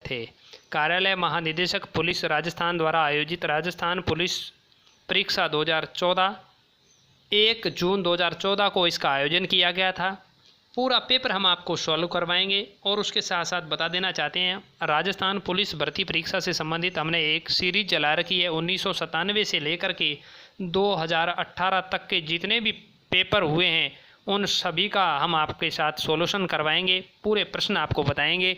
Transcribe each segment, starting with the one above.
थे। कार्यालय महानिदेशक पुलिस राजस्थान द्वारा आयोजित राजस्थान पुलिस परीक्षा 2014 1 जून 2014 को इसका आयोजन किया गया था। पूरा पेपर हम आपको सॉल्व करवाएंगे और उसके साथ साथ बता देना चाहते हैं, राजस्थान पुलिस भर्ती परीक्षा से संबंधित हमने एक सीरीज चला रखी है। 1997 से लेकर के 2018 तक के जितने भी पेपर हुए हैं उन सभी का हम आपके साथ सॉल्यूशन करवाएंगे, पूरे प्रश्न आपको बताएंगे।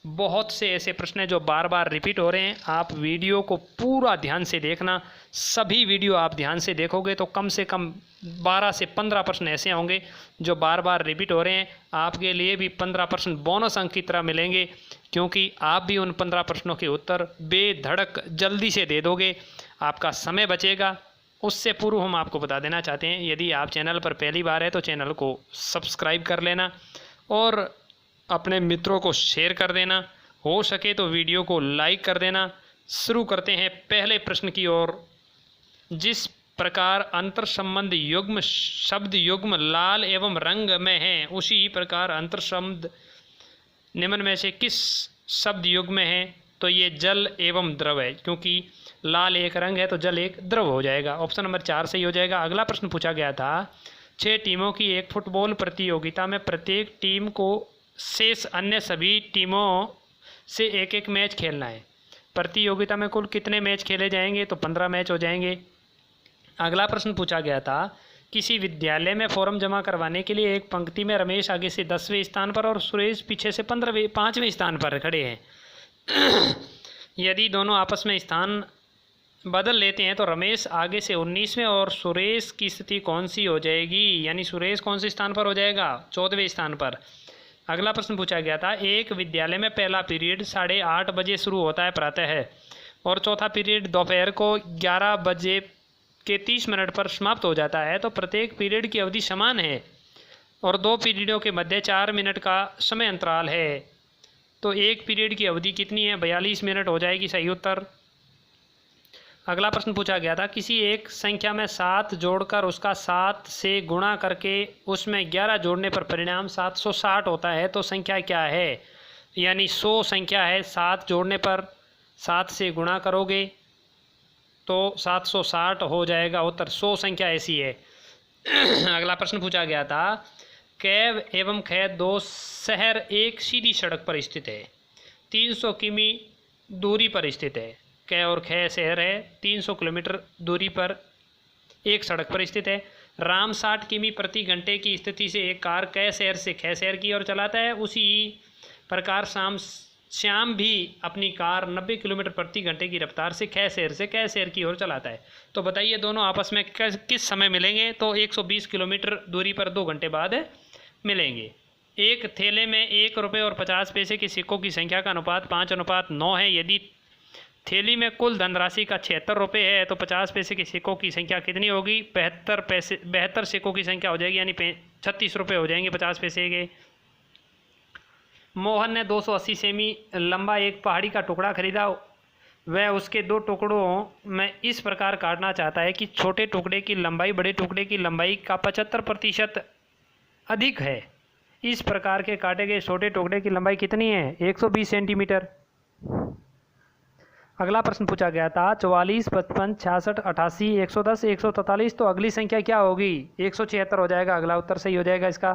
बहुत से ऐसे प्रश्न हैं जो बार बार रिपीट हो रहे हैं, आप वीडियो को पूरा ध्यान से देखना। सभी वीडियो आप ध्यान से देखोगे तो कम से कम 12 से 15 प्रश्न ऐसे होंगे जो बार बार रिपीट हो रहे हैं। आपके लिए भी 15% बोनस अंक की तरह मिलेंगे, क्योंकि आप भी उन 15 प्रश्नों के उत्तर बेधड़क जल्दी से दे दोगे, आपका समय बचेगा। उससे पूर्व हम आपको बता देना चाहते हैं, यदि आप चैनल पर पहली बार है तो चैनल को सब्सक्राइब कर लेना और अपने मित्रों को शेयर कर देना, हो सके तो वीडियो को लाइक कर देना। शुरू करते हैं पहले प्रश्न की ओर। जिस प्रकार अंतर संबंध युग्म शब्द युग्म लाल एवं रंग में है, उसी प्रकार अंतर संबंध निम्न में से किस शब्द युग्म में है? तो ये जल एवं द्रव है, क्योंकि लाल एक रंग है तो जल एक द्रव हो जाएगा। ऑप्शन नंबर 4 सही हो जाएगा। अगला प्रश्न पूछा गया था, 6 टीमों की एक फुटबॉल प्रतियोगिता में प्रत्येक टीम को शेष अन्य सभी टीमों से एक एक मैच खेलना है। प्रतियोगिता में कुल कितने मैच खेले जाएंगे? तो 15 मैच हो जाएंगे। अगला प्रश्न पूछा गया था, किसी विद्यालय में फॉर्म जमा करवाने के लिए एक पंक्ति में रमेश आगे से 10वें स्थान पर और सुरेश पीछे से 5वें स्थान पर खड़े हैं। यदि दोनों आपस में स्थान बदल लेते हैं तो रमेश आगे से 19वें और सुरेश की स्थिति कौन सी हो जाएगी? यानी सुरेश कौन से स्थान पर हो जाएगा? 14वें स्थान पर। अगला प्रश्न पूछा गया था, एक विद्यालय में पहला पीरियड 8:30 बजे शुरू होता है प्रातः है और चौथा पीरियड दोपहर को 11 बजे के 30 मिनट पर समाप्त हो जाता है, तो प्रत्येक पीरियड की अवधि समान है और 2 पीरियडों के मध्य 4 मिनट का समय अंतराल है, तो एक पीरियड की अवधि कितनी है? 42 मिनट हो जाएगी सही उत्तर। अगला प्रश्न पूछा गया था, किसी एक संख्या में 7 जोड़कर उसका 7 से गुणा करके उसमें 11 जोड़ने पर परिणाम 760 होता है, तो संख्या क्या है? यानी 100 संख्या है, 7 जोड़ने पर 7 से गुणा करोगे तो 760 हो जाएगा उत्तर। 100 संख्या ऐसी है। अगला प्रश्न पूछा गया था, कैव एवं खै 2 शहर एक सीधी सड़क पर स्थित है, 300 किमी दूरी पर स्थित है। कै और खै शहर है, 300 किलोमीटर दूरी पर एक सड़क पर स्थित है। राम 60 किमी प्रति घंटे की स्थिति से एक कार कै शहर से खै शहर की ओर चलाता है, उसी प्रकार श्याम भी अपनी कार 90 किलोमीटर प्रति घंटे की रफ्तार से खै शहर की ओर चलाता है। तो बताइए दोनों आपस में किस समय मिलेंगे? तो 120 किलोमीटर दूरी पर 2 घंटे बाद मिलेंगे। एक थैले में 1 रुपये और 50 पैसे के सिक्कों की संख्या का अनुपात 5:9 है। यदि थैली में कुल धनराशि का 76 रुपये है तो 50 पैसे के सिक्कों की संख्या कितनी होगी? 72 सिक्कों की संख्या हो जाएगी, यानी 36 रुपये हो जाएंगे 50 पैसे के। मोहन ने 280 सेमी लंबा एक पहाड़ी का टुकड़ा खरीदा। वह उसके 2 टुकड़ों में इस प्रकार काटना चाहता है कि छोटे टुकड़े की लंबाई बड़े टुकड़े की लंबाई का 75% अधिक है। इस प्रकार के काटे गए छोटे टुकड़े की लंबाई कितनी है? 120 सेंटीमीटर। अगला प्रश्न पूछा गया था, 44, 55, 66, 88, 110, 143, तो अगली संख्या क्या होगी? 176 हो जाएगा। अगला उत्तर सही हो जाएगा इसका।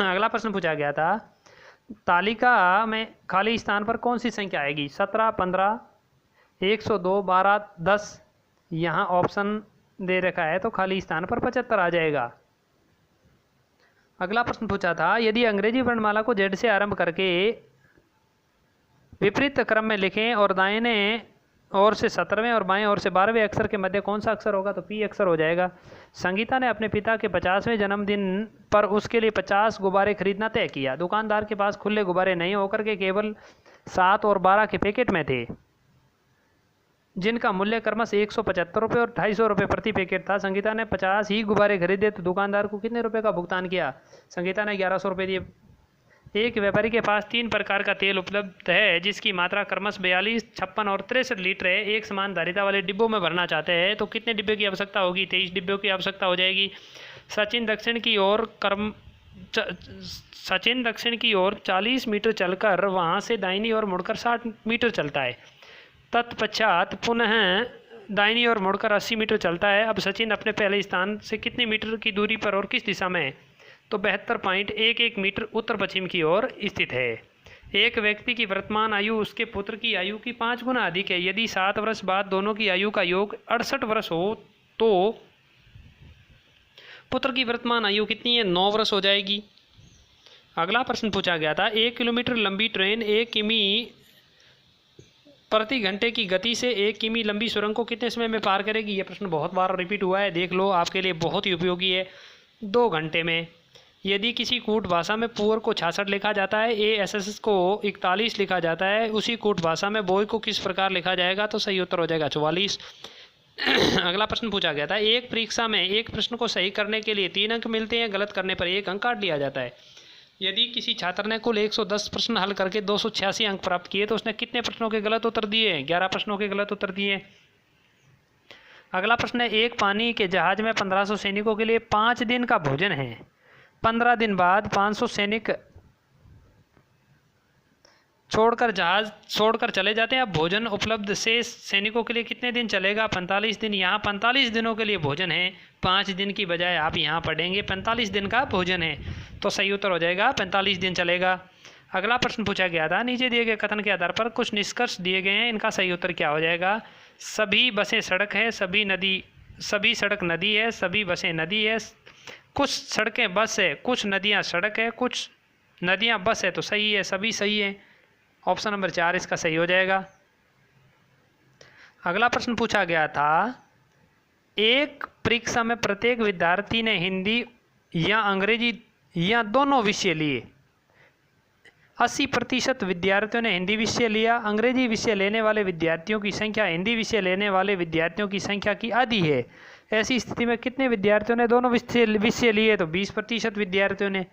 अगला प्रश्न पूछा गया था, तालिका में खाली स्थान पर कौन सी संख्या आएगी? 17, 15, 102, 12, 10। यहाँ ऑप्शन दे रखा है तो खाली स्थान पर 75 आ जाएगा। अगला प्रश्न पूछा था, यदि अंग्रेजी वर्णमाला को जेड से आरंभ करके विपरीत क्रम में लिखें और दाहिने ओर से 17वें और बाएं ओर से 12वें अक्षर के मध्य कौन सा अक्षर होगा? तो पी अक्षर हो जाएगा। संगीता ने अपने पिता के 50वें जन्मदिन पर उसके लिए 50 गुब्बारे खरीदना तय किया। दुकानदार के पास खुले गुब्बारे नहीं होकर के केवल 7 और 12 के पैकेट में थे, जिनका मूल्य क्रमश 175 रुपये और 250 रुपये प्रति पैकेट था। संगीता ने 50 ही गुब्बारे खरीदे तो दुकानदार को कितने रुपए का भुगतान किया? संगीता ने 1100 रुपये दिए। एक व्यापारी के पास 3 प्रकार का तेल उपलब्ध है, जिसकी मात्रा क्रमश 42, 56 और 63 लीटर है। एक समान धारिता वाले डिब्बों में भरना चाहते हैं तो कितने डिब्बे की आवश्यकता होगी? 23 डिब्बों की आवश्यकता हो जाएगी। सचिन दक्षिण की ओर सचिन दक्षिण की ओर 40 मीटर चलकर वहाँ से दाहिनी ओर मुड़कर 60 मीटर चलता है। तत्पश्चात पुनः दाहिनी ओर मुड़कर 80 मीटर चलता है। अब सचिन अपने पहले स्थान से कितने मीटर की दूरी पर और किस दिशा में है? तो 72.11 मीटर उत्तर पश्चिम की ओर स्थित है। एक व्यक्ति की वर्तमान आयु उसके पुत्र की आयु की 5 गुना अधिक है। यदि 7 वर्ष बाद दोनों की आयु का योग 68 वर्ष हो तो पुत्र की वर्तमान आयु कितनी है? 9 वर्ष हो जाएगी। अगला प्रश्न पूछा गया था, 1 किलोमीटर लंबी ट्रेन 1 किमी प्रति घंटे की गति से 1 किमी लंबी सुरंग को कितने समय में पार करेगी? यह प्रश्न बहुत बार रिपीट हुआ है, देख लो, आपके लिए बहुत ही उपयोगी है। 2 घंटे में। यदि किसी कूट भाषा में पुअर को 66 लिखा जाता है, एएसएस को 41 लिखा जाता है, उसी कूट भाषा में बॉय को किस प्रकार लिखा जाएगा? तो सही उत्तर हो जाएगा 44। अगला प्रश्न पूछा गया था, एक परीक्षा में एक प्रश्न को सही करने के लिए 3 अंक मिलते हैं, गलत करने पर 1 अंक काट लिया जाता है। यदि किसी छात्र ने कुल 110 प्रश्न हल करके 286 अंक प्राप्त किए तो उसने कितने प्रश्नों के गलत उत्तर दिए? 11 प्रश्नों के गलत उत्तर दिए। अगला प्रश्न है, एक पानी के जहाज में 1500 सैनिकों के लिए 5 दिन का भोजन है। 15 दिन बाद 500 सैनिक जहाज छोड़कर चले जाते हैं। अब भोजन उपलब्ध शेष सैनिकों के लिए कितने दिन चलेगा? 45 दिन। यहाँ 45 दिनों के लिए भोजन है, 5 दिन की बजाय आप यहाँ पढ़ेंगे 45 दिन का भोजन है, तो सही उत्तर हो जाएगा 45 दिन चलेगा। अगला प्रश्न पूछा गया था, नीचे दिए गए कथन के आधार पर कुछ निष्कर्ष दिए गए हैं, इनका सही उत्तर क्या हो जाएगा? सभी बसें सड़क है, सभी सड़क नदी है, सभी बसें नदी है, कुछ सड़कें बस है, कुछ नदियाँ सड़क है, कुछ नदियाँ बस है, तो सही है, सभी सही है। ऑप्शन नंबर 4 इसका सही हो जाएगा। अगला प्रश्न पूछा गया था, एक परीक्षा में प्रत्येक विद्यार्थी ने हिंदी या अंग्रेजी या दोनों विषय लिए। 80% विद्यार्थियों ने हिंदी विषय लिया। अंग्रेजी विषय लेने वाले विद्यार्थियों की संख्या हिंदी विषय लेने वाले विद्यार्थियों की संख्या की आधी है। ऐसी स्थिति में कितने विद्यार्थियों ने दोनों विषय लिए? तो 20% विद्यार्थियों ने।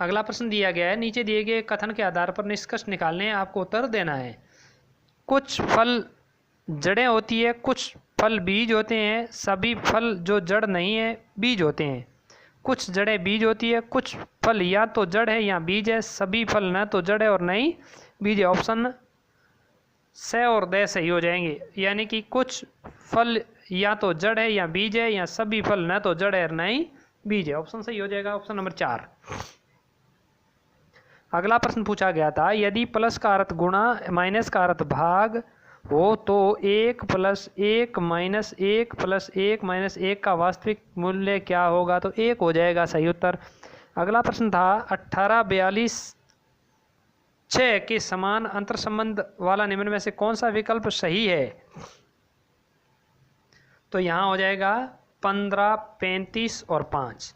अगला प्रश्न दिया गया है, नीचे दिए गए कथन के आधार पर निष्कर्ष निकालने हैं, आपको उत्तर देना है। कुछ फल जड़ें होती है, कुछ फल बीज होते हैं, सभी फल जो जड़ नहीं है बीज होते हैं। कुछ जड़ें बीज होती है, कुछ फल या तो जड़ है या बीज है, सभी फल न तो जड़ है और न ही बीज है। ऑप्शन से और दे सही हो जाएंगे, यानी कि कुछ फल या तो जड़ है या बीज है, या सभी फल न तो जड़ है और न ही बीज है। ऑप्शन सही हो जाएगा, ऑप्शन नंबर 4। अगला प्रश्न पूछा गया था, यदि प्लस का अर्थ गुणा माइनस का अर्थ भाग हो तो 1 + 1 - 1 + 1 - 1 का वास्तविक मूल्य क्या होगा? तो 1 हो जाएगा, सही उत्तर। अगला प्रश्न था, 1842-6 के समान अंतर संबंध वाला निम्न में से कौन सा विकल्प सही है? तो यहाँ हो जाएगा 15, 35 और 5।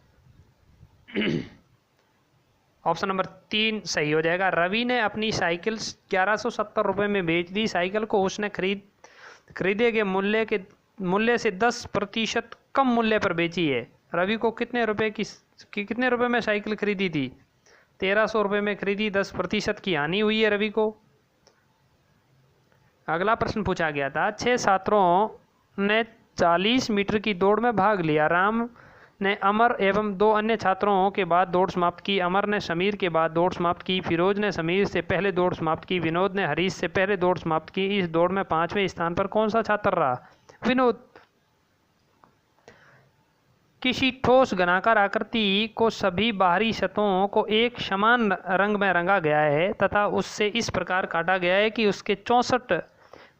ऑप्शन नंबर 3 सही हो जाएगा। रवि ने अपनी साइकिल 1170 रुपये में बेच दी। साइकिल को उसने खरीदे गए मूल्य से 10% कम मूल्य पर बेची है। रवि को कितने रुपए में साइकिल खरीदी थी? 1300 रुपये में खरीदी, 10% की हानि हुई है रवि को। अगला प्रश्न पूछा गया था, 6 छात्रों ने 40 मीटर की दौड़ में भाग लिया। राम ने अमर एवं 2 अन्य छात्रों के बाद दौड़ समाप्त की। अमर ने समीर के बाद दौड़ समाप्त की। फिरोज ने समीर से पहले दौड़ समाप्त की। विनोद ने हरीश से पहले दौड़ समाप्त की। इस दौड़ में 5वें स्थान पर कौन सा छात्र रहा? विनोद। किसी ठोस घनाकार आकृति को सभी बाहरी सतहों को एक समान रंग में रंगा गया है तथा उससे इस प्रकार काटा गया है कि उसके 64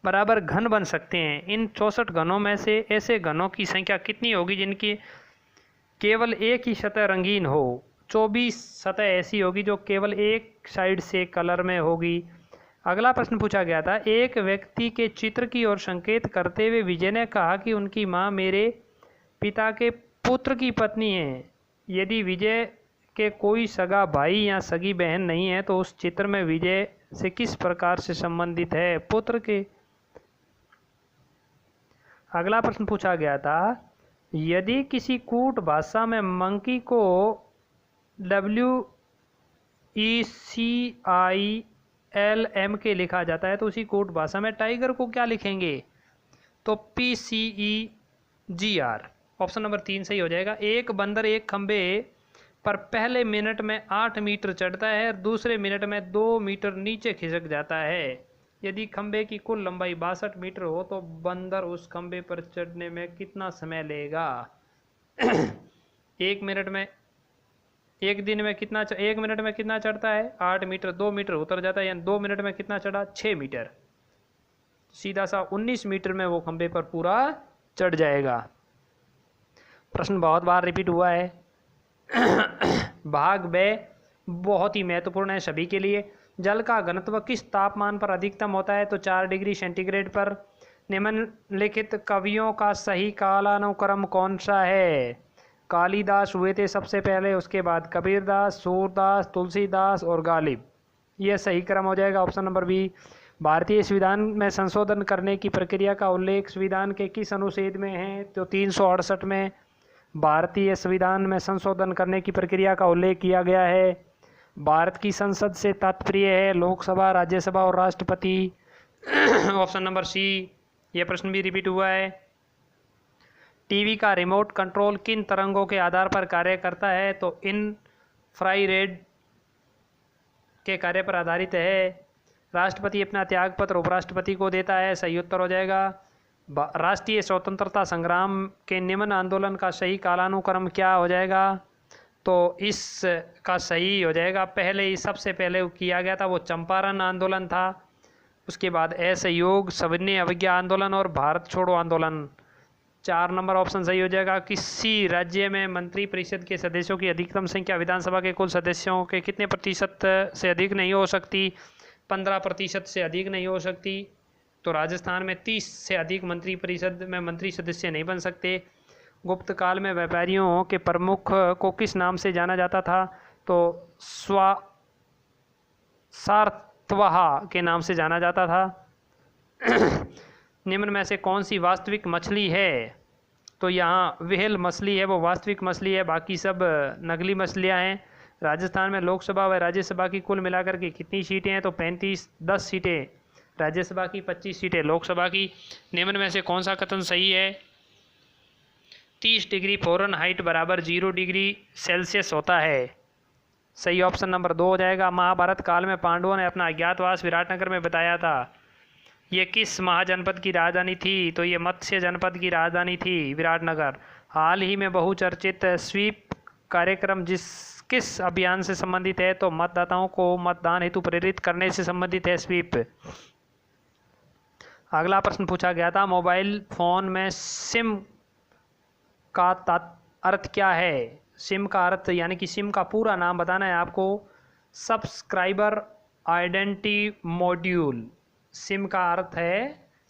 बराबर घन बन सकते हैं। इन 64 घनों में से ऐसे घनों की संख्या कितनी होगी जिनकी केवल एक ही सतह रंगीन हो? 24 सतह ऐसी होगी जो केवल एक साइड से कलर में होगी। अगला प्रश्न पूछा गया था, एक व्यक्ति के चित्र की ओर संकेत करते हुए विजय ने कहा कि उनकी माँ मेरे पिता के पुत्र की पत्नी है। यदि विजय के कोई सगा भाई या सगी बहन नहीं है तो उस चित्र में विजय से किस प्रकार से संबंधित है? पुत्र के। अगला प्रश्न पूछा गया था, यदि किसी कूट भाषा में मंकी को WECILM लिखा जाता है तो उसी कूट भाषा में टाइगर को क्या लिखेंगे? तो PCEGR। ऑप्शन नंबर 3 सही हो जाएगा। एक बंदर एक खंबे पर पहले मिनट में 8 मीटर चढ़ता है और दूसरे मिनट में 2 मीटर नीचे खिसक जाता है। यदि खंबे की कुल लंबाई 62 मीटर हो तो बंदर उस खंबे पर चढ़ने में कितना समय लेगा? एक मिनट में एक मिनट में कितना चढ़ता है? 8 मीटर, 2 मीटर उतर जाता है, यानी 2 मिनट में कितना चढ़ा? 6 मीटर। सीधा सा 19 मीटर में वो खंबे पर पूरा चढ़ जाएगा। प्रश्न बहुत बार रिपीट हुआ है। भाग ब बहुत ही महत्वपूर्ण है सभी के लिए। जल का घनत्व किस तापमान पर अधिकतम होता है? तो 4 डिग्री सेंटीग्रेड पर। निम्नलिखित कवियों का सही कालानुक्रम कौन सा है? कालिदास हुए थे सबसे पहले, उसके बाद कबीरदास, सूरदास, तुलसीदास और गालिब। यह सही क्रम हो जाएगा ऑप्शन नंबर बी। भारतीय संविधान में संशोधन करने की प्रक्रिया का उल्लेख संविधान के किस अनुच्छेद में है? तो 368 में भारतीय संविधान में संशोधन करने की प्रक्रिया का उल्लेख किया गया है। भारत की संसद से तात्पर्य है लोकसभा, राज्यसभा और राष्ट्रपति। Option number C. यह प्रश्न भी रिपीट हुआ है। टीवी का रिमोट कंट्रोल किन तरंगों के आधार पर कार्य करता है? तो इंफ्रारेड के कार्य पर आधारित है। राष्ट्रपति अपना त्यागपत्र उपराष्ट्रपति को देता है। सही उत्तर हो जाएगा। राष्ट्रीय स्वतंत्रता संग्राम के निम्न आंदोलन का सही कालानुक्रम क्या हो जाएगा? तो इसका सही हो जाएगा, सबसे पहले किया गया था वो चंपारण आंदोलन था। उसके बाद असहयोग, सविनय अवज्ञा आंदोलन और भारत छोड़ो आंदोलन। 4 नंबर ऑप्शन सही हो जाएगा। किसी राज्य में मंत्री परिषद के सदस्यों की अधिकतम संख्या विधानसभा के कुल सदस्यों के कितने प्रतिशत से अधिक नहीं हो सकती? 15% से अधिक नहीं हो सकती। तो राजस्थान में 30 से अधिक मंत्री परिषद में मंत्री सदस्य नहीं बन सकते। गुप्त काल में व्यापारियों के प्रमुख को किस नाम से जाना जाता था? तो सारत्वाहा के नाम से जाना जाता था। निम्न में से कौन सी वास्तविक मछली है? तो यहाँ व्हेल मछली है, वो वास्तविक मछली है, बाकी सब नकली मछलियाँ हैं। राजस्थान में लोकसभा व राज्यसभा की कुल मिलाकर के कितनी सीटें हैं? तो 10 सीटें राज्यसभा की, 25 सीटें लोकसभा की। निम्न में से कौन सा कथन सही है? 30 डिग्री फ़ारेनहाइट बराबर 0 डिग्री सेल्सियस होता है। सही ऑप्शन नंबर 2 हो जाएगा। महाभारत काल में पांडवों ने अपना अज्ञातवास विराटनगर में बताया था। ये किस महाजनपद की राजधानी थी? तो ये मत्स्य जनपद की राजधानी थी विराटनगर। हाल ही में बहुचर्चित स्वीप कार्यक्रम किस अभियान से संबंधित है? तो मतदाताओं को मतदान हेतु प्रेरित करने से संबंधित है स्वीप। अगला प्रश्न पूछा गया था, मोबाइल फ़ोन में सिम का अर्थ क्या है? सिम का अर्थ यानी कि सिम का पूरा नाम बताना है आपको। Subscriber identity module. सिम का अर्थ है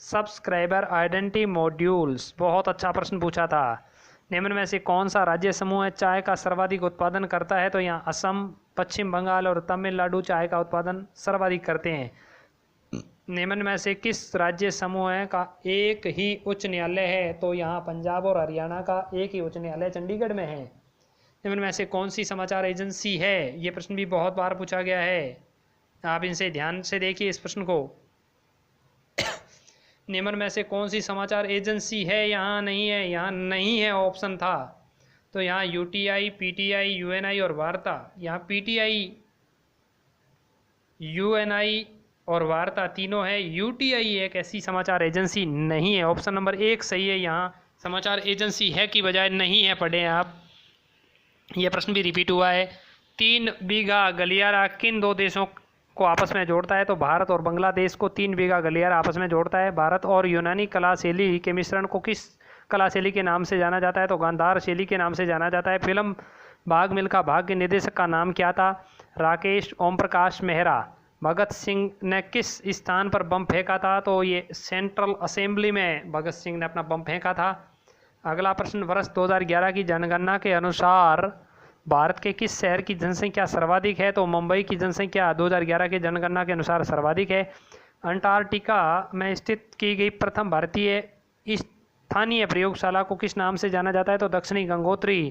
सब्सक्राइबर आइडेंटिटी मॉड्यूल्स। बहुत अच्छा प्रश्न पूछा था। निम्न में से कौन सा राज्य समूह है चाय का सर्वाधिक उत्पादन करता है? तो यहाँ असम, पश्चिम बंगाल और तमिलनाडु चाय का उत्पादन सर्वाधिक करते हैं। निम्न में से किस राज्य समूह का एक ही उच्च न्यायालय है? तो यहाँ पंजाब और हरियाणा का एक ही उच्च न्यायालय चंडीगढ़ में है। निम्न में से कौन सी समाचार एजेंसी है? ये प्रश्न भी बहुत बार पूछा गया है, आप इनसे ध्यान से देखिए इस प्रश्न को। निम्न में से कौन सी समाचार एजेंसी है? यहाँ नहीं है ऑप्शन था। तो यहाँ यूटीआई, पीटीआई, यूएनआई और वार्ता। यहाँ पीटीआई, यूएनआई और वार्ता तीनों है। यूटीआई एक ऐसी समाचार एजेंसी नहीं है। ऑप्शन नंबर 1 सही है। यहाँ समाचार एजेंसी है की बजाय नहीं है, पढ़े हैं आप। यह प्रश्न भी रिपीट हुआ है। 3 बीघा गलियारा किन 2 देशों को आपस में जोड़ता है? तो भारत और बांग्लादेश को 3 बीघा गलियारा आपस में जोड़ता है। भारत और यूनानी कला शैली के मिश्रण को किस कला शैली के नाम से जाना जाता है? तो गांधार शैली के नाम से जाना जाता है। फिल्म भाग मिल्खा भाग के निर्देशक का नाम क्या था? राकेश ओम प्रकाश मेहरा। भगत सिंह ने किस स्थान पर बम फेंका था? तो ये सेंट्रल असेंबली में भगत सिंह ने अपना बम फेंका था। अगला प्रश्न, वर्ष 2011 की जनगणना के अनुसार भारत के किस शहर की जनसंख्या सर्वाधिक है? तो मुंबई की जनसंख्या 2011 के जनगणना के अनुसार सर्वाधिक है। अंटार्कटिका में स्थित की गई प्रथम भारतीय स्थानीय प्रयोगशाला को किस नाम से जाना जाता है? तो दक्षिणी गंगोत्री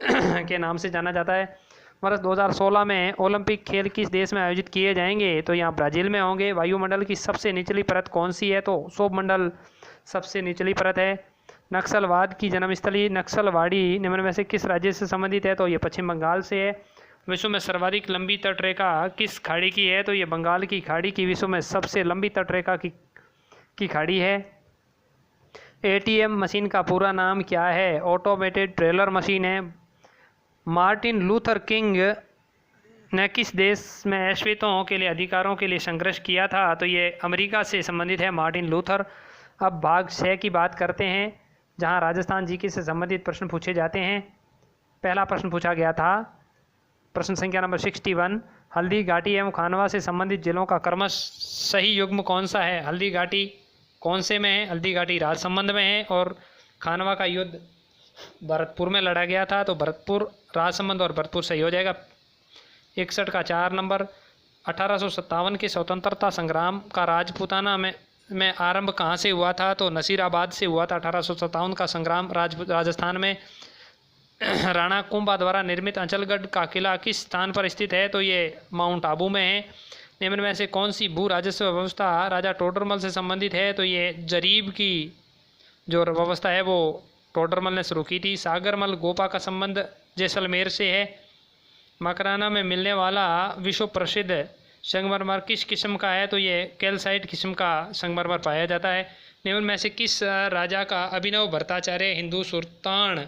के नाम से जाना जाता है। वर्ष 2016 में ओलंपिक खेल किस देश में आयोजित किए जाएंगे? तो यहाँ ब्राज़ील में होंगे। वायुमंडल की सबसे निचली परत कौन सी है? तो सौरमंडल सबसे निचली परत है। नक्सलवाद की जन्मस्थली नक्सलवाड़ी निम्न में से किस राज्य से संबंधित है? तो ये पश्चिम बंगाल से है। विश्व में सर्वाधिक लंबी तटरेखा किस खाड़ी की है? तो ये बंगाल की खाड़ी की विश्व में सबसे लंबी तटरेखा की खाड़ी है। एटीएम मशीन का पूरा नाम क्या है? ऑटोमेटेड ट्रेलर मशीन है। मार्टिन लूथर किंग ने किस देश में अश्वेतों के लिए अधिकारों के लिए संघर्ष किया था? तो ये अमेरिका से संबंधित है मार्टिन लूथर। अब भाग 6 की बात करते हैं, जहां राजस्थान जीके से संबंधित प्रश्न पूछे जाते हैं। पहला प्रश्न पूछा गया था, प्रश्न संख्या नंबर 61, हल्दी घाटी एवं खानवा से संबंधित जिलों का क्रमश सही युग्म कौन सा है? हल्दी घाटी कौन से में है? हल्दी घाटी राजसमंद में है और खानवा का युद्ध भरतपुर में लड़ा गया था, तो भरतपुर, राजसमंद और भरतपुर सही हो जाएगा। 61 का 4 नंबर, 1857 के स्वतंत्रता संग्राम का राजपूताना में आरंभ कहाँ से हुआ था? तो नसीराबाद से हुआ था 1857 का संग्राम राजस्थान में। राणा कुंभा द्वारा निर्मित अंचलगढ़ का किला किस स्थान पर स्थित है? तो ये माउंट आबू में है। निम्न में से कौन सी भू राजस्व व्यवस्था राजा टोडरमल से संबंधित है? तो ये जरीब की जो व्यवस्था है वो टोडरमल ने शुरू की थी। सागरमल गोपा का संबंध जैसलमेर से है। मकराना में मिलने वाला विश्व प्रसिद्ध संगमरमर किस किस्म का है? तो ये कैल्साइट किस्म का संगमरमर पाया जाता है। निम्न में से किस राजा का अभिनव भट्टाचार्य हिंदू सुल्तान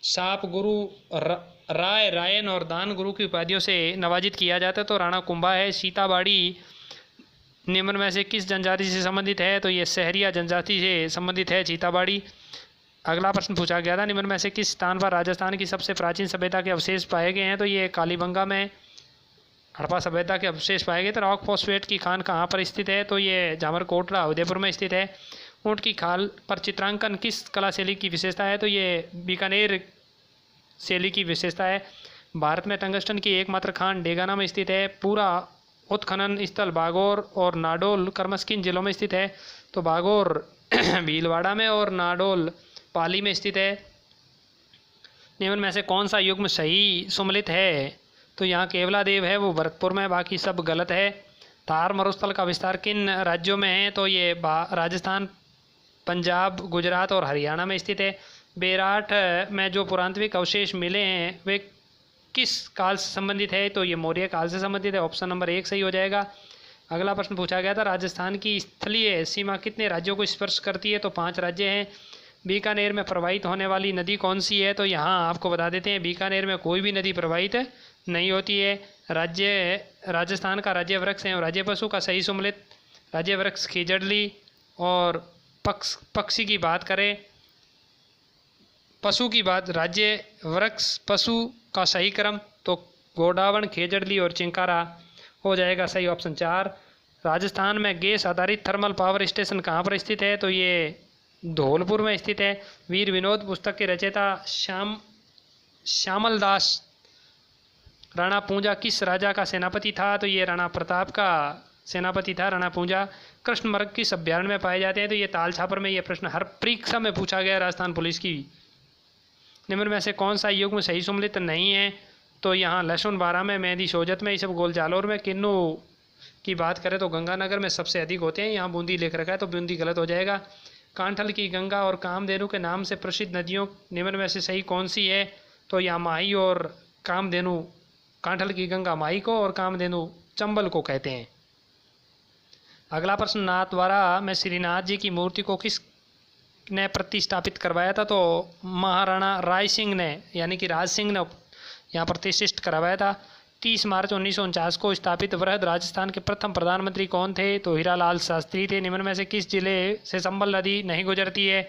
साप गुरु राय, रायन और दान गुरु की उपाधियों से नवाजित किया जाता है? तो राणा कुंभा है। सीताबाड़ी निम्न में से किस जनजाति से संबंधित है? तो ये सहरिया जनजाति से संबंधित है सीताबाड़ी। अगला प्रश्न पूछा गया था, निम्न में से किस स्थान पर राजस्थान की सबसे प्राचीन सभ्यता के अवशेष पाए गए हैं? तो ये कालीबंगा में हड़प्पा सभ्यता के अवशेष पाए गए थे। रॉक फॉस्फेट की खान कहाँ पर स्थित है? तो ये जामरकोटला उदयपुर में स्थित है। ऊँट की खाल पर चित्रांकन किस कला शैली की विशेषता है? तो ये बीकानेर शैली की विशेषता है। भारत में टंगस्टन की एकमात्र खान डेगाना में स्थित है। पूरा उत्खनन स्थल बागौर और नाडोल क्रमश किन जिलों में स्थित है? तो बागौर भीलवाड़ा में और नाडोल पाली में स्थित है। निम्न में से कौन सा युग्म सही सुमलित है? तो यहाँ केवलादेव है, वो भरतपुर में, बाकी सब गलत है। थार मरुस्थल का विस्तार किन राज्यों में है? तो ये राजस्थान, पंजाब, गुजरात और हरियाणा में स्थित है। बेराठ में जो पुरातात्विक अवशेष मिले हैं वे किस काल से संबंधित है? तो ये मौर्य काल से संबंधित है। ऑप्शन नंबर 1 सही हो जाएगा। अगला प्रश्न पूछा गया था, राजस्थान की स्थलीय सीमा कितने राज्यों को स्पर्श करती है? तो 5 राज्य हैं। बीकानेर में प्रवाहित होने वाली नदी कौन सी है? तो यहाँ आपको बता देते हैं, बीकानेर में कोई भी नदी प्रवाहित नहीं होती है। राजस्थान का राज्य वृक्ष है राज्य पशु का सही सुमलित राज्य वृक्ष खीजड़ली। और पक्षी की बात करें, पशु की बात, राज्य वृक्ष पशु का सही क्रम तो गोडावण, खेजड़ली और चिंकारा हो जाएगा सही, ऑप्शन 4। राजस्थान में गैस आधारित थर्मल पावर स्टेशन कहाँ पर स्थित है? तो ये धौलपुर में स्थित है। वीर विनोद पुस्तक के रचयिता श्यामल दास राणा पूंजा किस राजा का सेनापति था? तो ये राणा प्रताप का सेनापति था राणा पूंजा। कृष्ण मृग किस अभ्यारण्य में पाए जाते हैं? तो ये ताल छापर में। ये प्रश्न हर परीक्षा में पूछा गया राजस्थान पुलिस की। निम्न में से कौन सा युग्म सही सुमलित नहीं है? तो यहाँ लहसुन 12 में, मेहंदी सोजत में, इसब गोल जालोर में। किन्नू की बात करें तो गंगानगर में सबसे अधिक होते हैं। यहाँ बूंदी लिख रखा है तो बूंदी गलत हो जाएगा। कांठल की गंगा और कामधेनु के नाम से प्रसिद्ध नदियों निम्न में से सही कौन सी है? तो यहाँ माही और कामधेनु, कांठल की गंगा माही को और कामधेनु चंबल को कहते हैं। अगला प्रश्न, नाथद्वारा में श्रीनाथ जी की मूर्ति को किस ने प्रतिष्ठापित करवाया था? तो महाराणा राय सिंह ने, यानी कि राज सिंह ने यहाँ प्रतिष्ठित करवाया था। 30 मार्च 1949 को स्थापित वृहद राजस्थान के प्रथम प्रधानमंत्री कौन थे? तो हीरालाल शास्त्री थे। निम्न में से किस जिले से संबल नदी नहीं गुजरती है?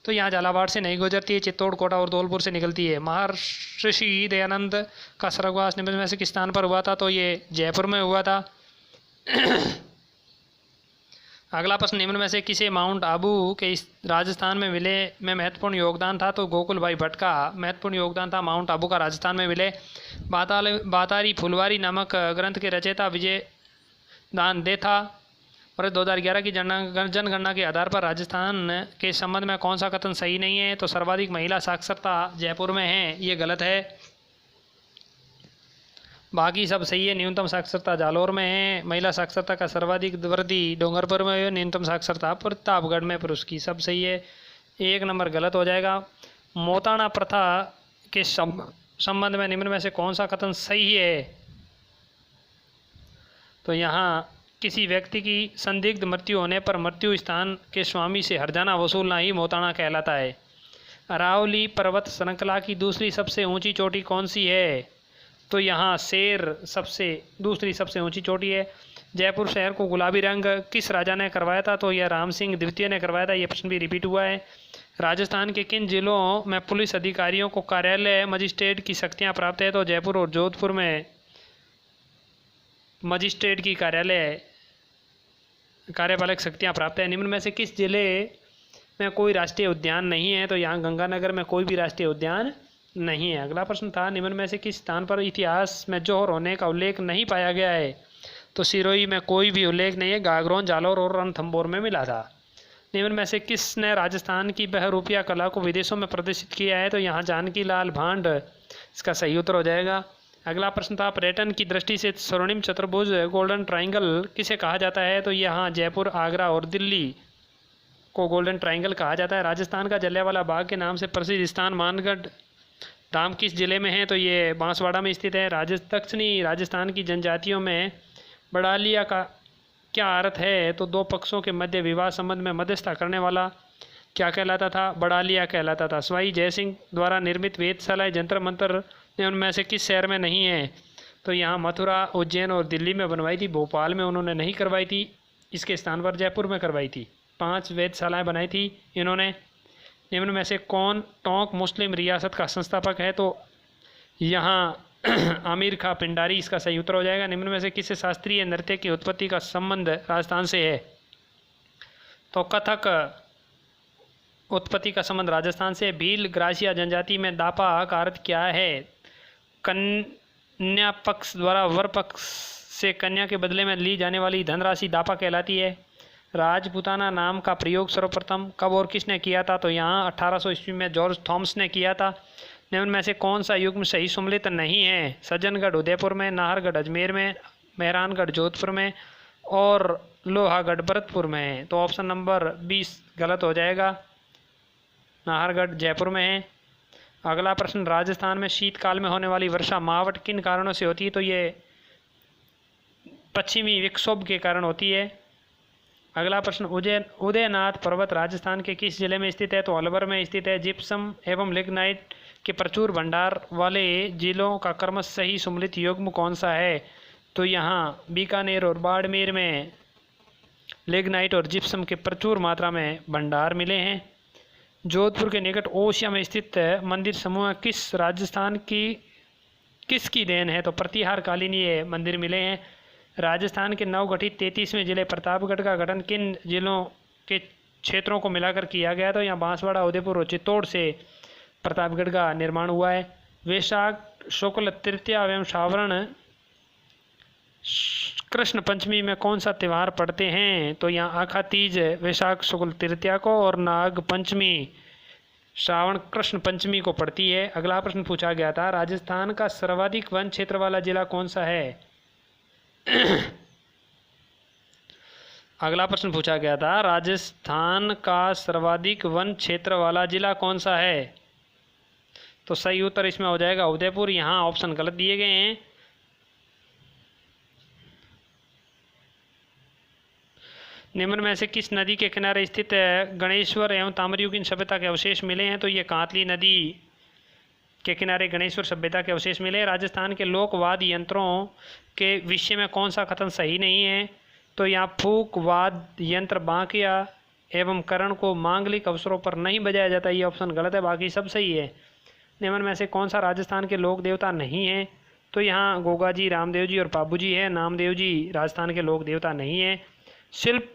तो यहाँ झालावाड़ से नहीं गुजरती है, चित्तौड़, कोटा और धौलपुर से निकलती है। महर्षि दयानंद का स्वर्गवास निम्न में से किस स्थान पर हुआ था? तो ये जयपुर में हुआ था। अगला प्रश्न, निम्न में से किसे माउंट आबू के इस राजस्थान में मिले में महत्वपूर्ण योगदान था? तो गोकुल भाई भट्ट का महत्वपूर्ण योगदान था माउंट आबू का राजस्थान में मिले। बातारी फुलवारी नामक ग्रंथ के रचयिता विजय दान दे था। और 2011 की जनगणना के आधार पर राजस्थान के संबंध में कौन सा कथन सही नहीं है? तो सर्वाधिक महिला साक्षरता जयपुर में है, ये गलत है। बाकी सब सही है। न्यूनतम साक्षरता जालौर में है। महिला साक्षरता का सर्वाधिक वृद्धि डोंगरपुर में है। न्यूनतम साक्षरता प्रतापगढ़ में, पुरुष की सब सही है। 1 नंबर गलत हो जाएगा। मोताणा प्रथा के संबंध में निम्न में से कौन सा कथन सही है? तो यहाँ किसी व्यक्ति की संदिग्ध मृत्यु होने पर मृत्यु स्थान के स्वामी से हर्जाना वसूलना ही मोताणा कहलाता है। अरावली पर्वत श्रृंखला की दूसरी सबसे ऊंची चोटी कौन सी है? तो यहाँ शेर दूसरी सबसे ऊंची चोटी है। जयपुर शहर को गुलाबी रंग किस राजा ने करवाया था? तो यह राम सिंह द्वितीय ने करवाया था। यह प्रश्न भी रिपीट हुआ है। राजस्थान के किन जिलों में पुलिस अधिकारियों को कार्यालय मजिस्ट्रेट की शक्तियाँ प्राप्त है? तो जयपुर और जोधपुर में मजिस्ट्रेट की कार्यपालक शक्तियाँ प्राप्त है। निम्न में से किस जिले में कोई राष्ट्रीय उद्यान नहीं है? तो यहाँ गंगानगर में कोई भी राष्ट्रीय उद्यान नहीं है। अगला प्रश्न था, निम्न में से किस स्थान पर इतिहास में जौहर होने का उल्लेख नहीं पाया गया है? तो सिरोही में कोई भी उल्लेख नहीं है। गागरोन, जालौर और रणथंभौर में मिला था। निम्न में से किसने राजस्थान की बहरूपिया कला को विदेशों में प्रदर्शित किया है? तो यहाँ जानकी लाल भांड इसका सही उत्तर हो जाएगा। अगला प्रश्न था, पर्यटन की दृष्टि से स्वर्णिम चतुर्भुज गोल्डन ट्राइंगल किसे कहा जाता है? तो यहाँ जयपुर, आगरा और दिल्ली को गोल्डन ट्राइंगल कहा जाता है। राजस्थान का जलियांवाला बाग के नाम से प्रसिद्ध स्थान मानगढ़ धाम किस जिले में है? तो ये बांसवाड़ा में स्थित है। दक्षिणी राजस्थान की जनजातियों में बड़ालिया का क्या अर्थ है? तो दो पक्षों के मध्य विवाह संबंध में मध्यस्थता करने वाला क्या कहलाता था? बड़ालिया कहलाता था। सवाई जयसिंह द्वारा निर्मित वेधशालाएँ जंतर मंतर उनमें से किस शहर में नहीं है? तो यहाँ मथुरा, उज्जैन और दिल्ली में बनवाई थी। भोपाल में उन्होंने नहीं करवाई थी। इसके स्थान पर जयपुर में करवाई थी। 5 वेधशालाएँ बनाई थी इन्होंने। निम्न में से कौन टोंक मुस्लिम रियासत का संस्थापक है? तो यहाँ आमिर खां पिंडारी इसका सही उत्तर हो जाएगा। निम्न में से किस शास्त्रीय नृत्य की उत्पत्ति का संबंध राजस्थान से है? तो कथक उत्पत्ति का संबंध राजस्थान से। भील ग्रासिया जनजाति में दापा का अर्थ क्या है? कन्या पक्ष द्वारा वर पक्ष से कन्या के बदले में ली जाने वाली धनराशि दापा कहलाती है। राजपूताना नाम का प्रयोग सर्वप्रथम कब और किसने किया था? तो यहाँ 1800 ईस्वी में जॉर्ज थॉमस ने किया था। निम्न में से कौन सा युग्म सही सम्मिलित नहीं है? सज्जनगढ़ उदयपुर में, नाहरगढ़ अजमेर में, मेहरानगढ़ जोधपुर में और लोहागढ़ भरतपुर में है। तो ऑप्शन नंबर 20 गलत हो जाएगा। नाहरगढ़ जयपुर में है। अगला प्रश्न, राजस्थान में शीतकाल में होने वाली वर्षा मावट किन कारणों से होती है? तो ये पश्चिमी विक्षोभ के कारण होती है। अगला प्रश्न, उदयनाथ पर्वत राजस्थान के किस जिले में स्थित है? तो अलवर में स्थित है। जिप्सम एवं लिग्नाइट के प्रचुर भंडार वाले जिलों का क्रमश सही सम्मिलित युग्म कौन सा है? तो यहाँ बीकानेर और बाड़मेर में लिग्नाइट और जिप्सम के प्रचुर मात्रा में भंडार मिले हैं। जोधपुर के निकट ओसिया में स्थित मंदिर समूह किस राजस्थान की किसकी देन है? तो प्रतिहार कालीन ये मंदिर मिले हैं। राजस्थान के नवगठित 33वें जिले प्रतापगढ़ का गठन किन जिलों के क्षेत्रों को मिलाकर किया गया? तो यहाँ बांसवाड़ा, उदयपुर और चित्तौड़ से प्रतापगढ़ का निर्माण हुआ है। वैशाख शुक्ल तृतीया एवं श्रावण कृष्ण पंचमी में कौन सा त्यौहार पड़ते हैं? तो यहाँ आखा तीज वैशाख शुक्ल तृतीया को और नाग पंचमी श्रावण कृष्ण पंचमी को पड़ती है। अगला प्रश्न पूछा गया था, राजस्थान का सर्वाधिक वन क्षेत्र वाला जिला कौन सा है? अगला प्रश्न पूछा गया था, राजस्थान का सर्वाधिक वन क्षेत्र वाला जिला कौन सा है? तो सही उत्तर इसमें हो जाएगा उदयपुर। यहाँ ऑप्शन गलत दिए गए हैं। निम्न में से किस नदी के किनारे स्थित गणेश्वर एवं ताम्रयुगीन सभ्यता के अवशेष मिले हैं? तो ये कांतली नदी के किनारे गणेश्वर सभ्यता के अवशेष मिले। राजस्थान के लोकवाद यंत्रों के विषय में कौन सा कथन सही नहीं है? तो यहाँ फूक वाद यंत्र बांकिया एवं करण को मांगलिक अवसरों पर नहीं बजाया जाता, ये ऑप्शन गलत है, बाकी सब सही है। निम्न में से कौन सा राजस्थान के लोक देवता नहीं है? तो यहाँ गोगा जी, रामदेव जी और बाबू जी है। नामदेव जी राजस्थान के लोक देवता नहीं है। शिल्प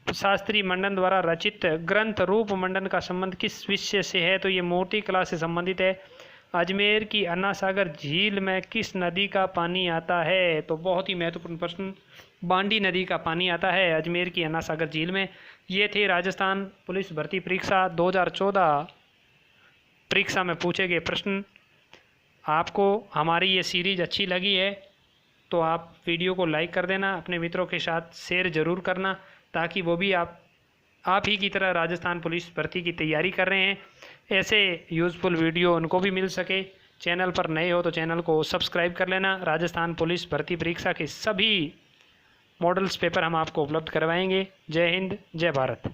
शास्त्री मंडन द्वारा रचित ग्रंथ रूप मंडन का संबंध किस विषय से है? तो ये मूर्ति कला से संबंधित है। अजमेर की अन्ना सागर झील में किस नदी का पानी आता है? तो बहुत ही महत्वपूर्ण प्रश्न, बांडी नदी का पानी आता है अजमेर की अन्ना सागर झील में। ये थे राजस्थान पुलिस भर्ती परीक्षा 2014 परीक्षा में पूछे गए प्रश्न। आपको हमारी ये सीरीज अच्छी लगी है तो आप वीडियो को लाइक कर देना, अपने मित्रों के साथ शेयर ज़रूर करना ताकि वो भी आप ही की तरह राजस्थान पुलिस भर्ती की तैयारी कर रहे हैं, ऐसे यूज़फुल वीडियो उनको भी मिल सके। चैनल पर नए हो तो चैनल को सब्सक्राइब कर लेना। राजस्थान पुलिस भर्ती परीक्षा के सभी मॉडल्स पेपर हम आपको उपलब्ध करवाएंगे। जय हिंद, जय भारत।